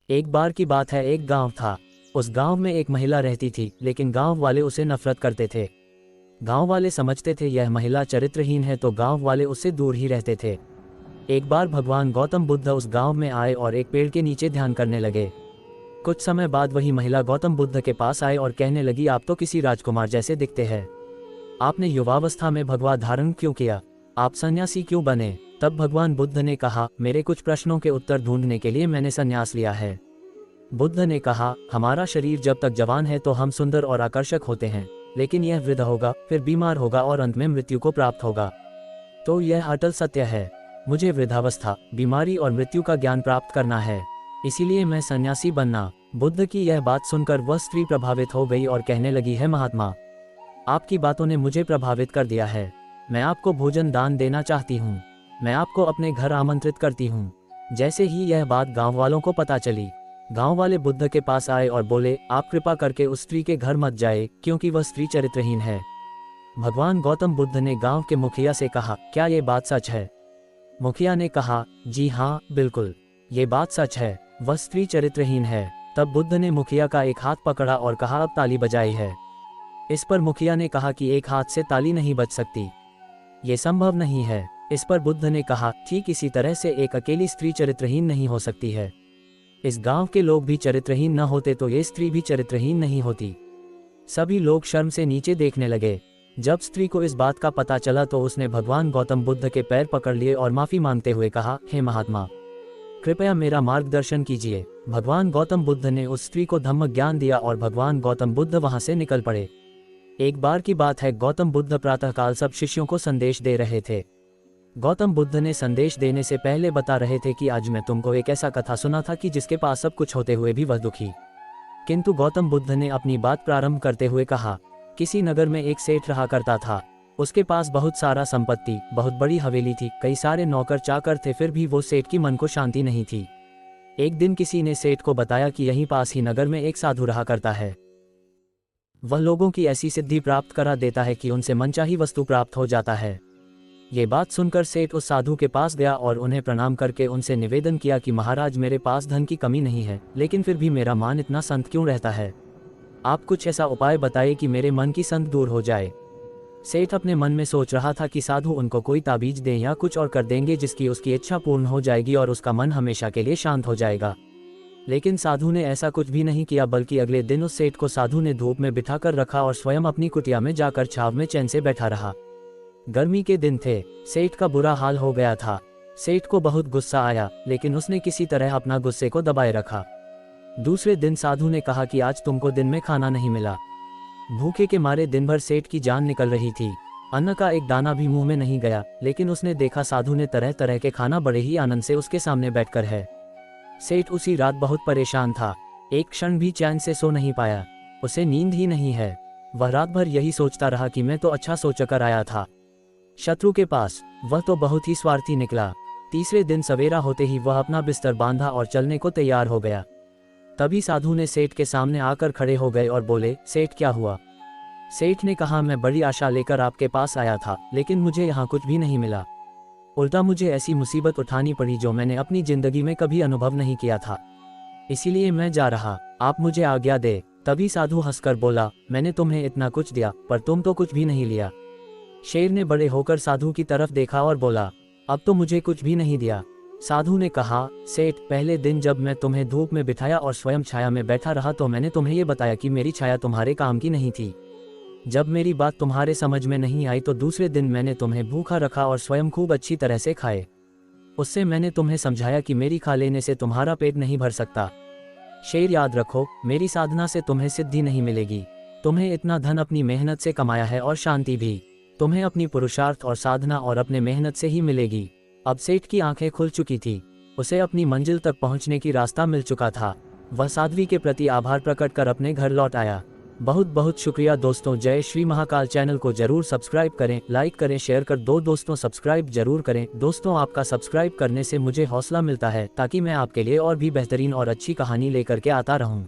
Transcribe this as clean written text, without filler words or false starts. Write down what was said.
एक बार की बात है, एक गांव था। उस गांव में एक महिला रहती थी, लेकिन गांव वाले उसे नफरत करते थे। गांव वाले समझते थे यह महिला चरित्रहीन है, तो गांव वाले उससे दूर ही रहते थे। एक बार भगवान गौतम बुद्ध उस गांव में आए और एक पेड़ के नीचे ध्यान करने लगे। कुछ समय बाद वही महिला गौतम बुद्ध के पास आए और कहने लगी, आप तो किसी राजकुमार जैसे दिखते हैं। आपने युवावस्था में भगवा धारण क्यों किया? आप सन्यासी क्यों बने? तब भगवान बुद्ध ने कहा, मेरे कुछ प्रश्नों के उत्तर ढूंढने के लिए मैंने संन्यास लिया है। बुद्ध ने कहा, हमारा शरीर जब तक जवान है तो हम सुंदर और आकर्षक होते हैं, लेकिन यह वृद्ध होगा, फिर बीमार होगा और अंत में मृत्यु को प्राप्त होगा। तो यह अटल सत्य है। मुझे वृद्धावस्था, बीमारी और मृत्यु का ज्ञान प्राप्त करना है, इसीलिए मैं सन्यासी बनना। बुद्ध की यह बात सुनकर वह स्त्री प्रभावित हो गई और कहने लगी, है महात्मा, आपकी बातों ने मुझे प्रभावित कर दिया है। मैं आपको भोजन दान देना चाहती हूँ। मैं आपको अपने घर आमंत्रित करती हूँ। जैसे ही यह बात गांव वालों को पता चली, गांव वाले बुद्ध के पास आए और बोले, आप कृपा करके उस स्त्री के घर मत जाए, क्योंकि वह स्त्री चरित्रहीन है। भगवान गौतम बुद्ध ने गांव के मुखिया से कहा, क्या ये बात सच है? मुखिया ने कहा, जी हाँ, बिल्कुल, ये बात सच है, वह स्त्री चरित्रहीन है। तब बुद्ध ने मुखिया का एक हाथ पकड़ा और कहा, अब ताली बजाई है। इस पर मुखिया ने कहा कि एक हाथ से ताली नहीं बज सकती, ये संभव नहीं है। इस पर बुद्ध ने कहा, ठीक इसी तरह से एक अकेली स्त्री चरित्रहीन नहीं हो सकती है। इस गांव के लोग भी चरित्रहीन न होते तो ये स्त्री भी चरित्रहीन नहीं होती। सभी लोग शर्म से नीचे देखने लगे। जब स्त्री को इस बात का पता चला तो उसने भगवान गौतम बुद्ध के पैर पकड़ लिए और माफी मांगते हुए कहा, हे महात्मा, कृपया मेरा मार्गदर्शन कीजिए। भगवान गौतम बुद्ध ने उस स्त्री को धम्म ज्ञान दिया और भगवान गौतम बुद्ध वहां से निकल पड़े। एक बार की बात है, गौतम बुद्ध प्रातःकाल सब शिष्यों को संदेश दे रहे थे। गौतम बुद्ध ने संदेश देने से पहले बता रहे थे कि आज मैं तुमको एक ऐसा कथा सुना था कि जिसके पास सब कुछ होते हुए भी वह दुखी। किंतु गौतम बुद्ध ने अपनी बात प्रारंभ करते हुए कहा, किसी नगर में एक सेठ रहा करता था। उसके पास बहुत सारा संपत्ति, बहुत बड़ी हवेली थी, कई सारे नौकर चाकर थे, फिर भी वो सेठ की मन को शांति नहीं थी। एक दिन किसी ने सेठ को बताया कि यहीं पास ही नगर में एक साधु रहा करता है। वह लोगों की ऐसी सिद्धि प्राप्त करा देता है कि उनसे मनचाही वस्तु प्राप्त हो जाता है। ये बात सुनकर सेठ उस साधु के पास गया और उन्हें प्रणाम करके उनसे निवेदन किया कि महाराज, मेरे पास धन की कमी नहीं है, लेकिन फिर भी मेरा मन इतना संत क्यों रहता है? आप कुछ ऐसा उपाय बताइए कि मेरे मन की संत दूर हो जाए। सेठ अपने मन में सोच रहा था कि साधु उनको कोई ताबीज दें या कुछ और कर देंगे जिसकी उसकी इच्छा पूर्ण हो जाएगी और उसका मन हमेशा के लिए शांत हो जाएगा। लेकिन साधु ने ऐसा कुछ भी नहीं किया, बल्कि अगले दिन उस सेठ को साधु ने धूप में बिठाकर रखा और स्वयं अपनी कुटिया में जाकर छाव में चैन से बैठा रहा। गर्मी के दिन थे, सेठ का बुरा हाल हो गया था। सेठ को बहुत गुस्सा आया, लेकिन उसने किसी तरह अपना गुस्से को दबाए रखा। दूसरे दिन साधु ने कहा कि आज तुमको दिन में खाना नहीं मिला। भूखे के मारे दिन भर सेठ की जान निकल रही थी। अन्न का एक दाना भी मुंह में नहीं गया, लेकिन उसने देखा साधु ने तरह तरह के खाना बड़े ही आनंद से उसके सामने बैठकर है। सेठ उसी रात बहुत परेशान था, एक क्षण भी चैन से सो नहीं पाया। उसे नींद ही नहीं है। वह रात भर यही सोचता रहा कि मैं तो अच्छा सोचकर आया था शत्रु के पास, वह तो बहुत ही स्वार्थी निकला। तीसरे दिन सवेरा होते ही वह अपना बिस्तर बांधा और चलने को तैयार हो गया। तभी साधु ने सेठ के सामने आकर खड़े हो गए और बोले, सेठ क्या हुआ? सेठ ने कहा, मैं बड़ी आशा लेकर आपके पास आया था, लेकिन मुझे यहाँ कुछ भी नहीं मिला। उल्टा मुझे ऐसी मुसीबत उठानी पड़ी जो मैंने अपनी जिंदगी में कभी अनुभव नहीं किया था। इसीलिए मैं जा रहा, आप मुझे आज्ञा दे। तभी साधु हंसकर बोला, मैंने तुम्हें इतना कुछ दिया, पर तुम तो कुछ भी नहीं लिया। शेर ने बड़े होकर साधु की तरफ देखा और बोला, अब तो मुझे कुछ भी नहीं दिया। साधु ने कहा, सेठ, पहले दिन जब मैं तुम्हें धूप में बिठाया और स्वयं छाया में बैठा रहा तो मैंने तुम्हें ये बताया कि मेरी छाया तुम्हारे काम की नहीं थी। जब मेरी बात तुम्हारे समझ में नहीं आई तो दूसरे दिन मैंने तुम्हें भूखा रखा और स्वयं खूब अच्छी तरह से खाए। उससे मैंने तुम्हें समझाया कि मेरी खा लेने से तुम्हारा पेट नहीं भर सकता। शेर, याद रखो, मेरी साधना से तुम्हें सिद्धि नहीं मिलेगी। तुम्हें इतना धन अपनी मेहनत से कमाया है और शांति भी तुम्हें अपनी पुरुषार्थ और साधना और अपने मेहनत से ही मिलेगी। अब सेठ की आंखें खुल चुकी थी, उसे अपनी मंजिल तक पहुंचने की रास्ता मिल चुका था। वह साध्वी के प्रति आभार प्रकट कर अपने घर लौट आया। बहुत बहुत शुक्रिया दोस्तों। जय श्री महाकाल। चैनल को जरूर सब्सक्राइब करें, लाइक करें, शेयर कर दो दोस्तों सब्सक्राइब जरूर करें। दोस्तों, आपका सब्सक्राइब करने से मुझे हौसला मिलता है ताकि मैं आपके लिए और भी बेहतरीन और अच्छी कहानी लेकर के आता रहूं।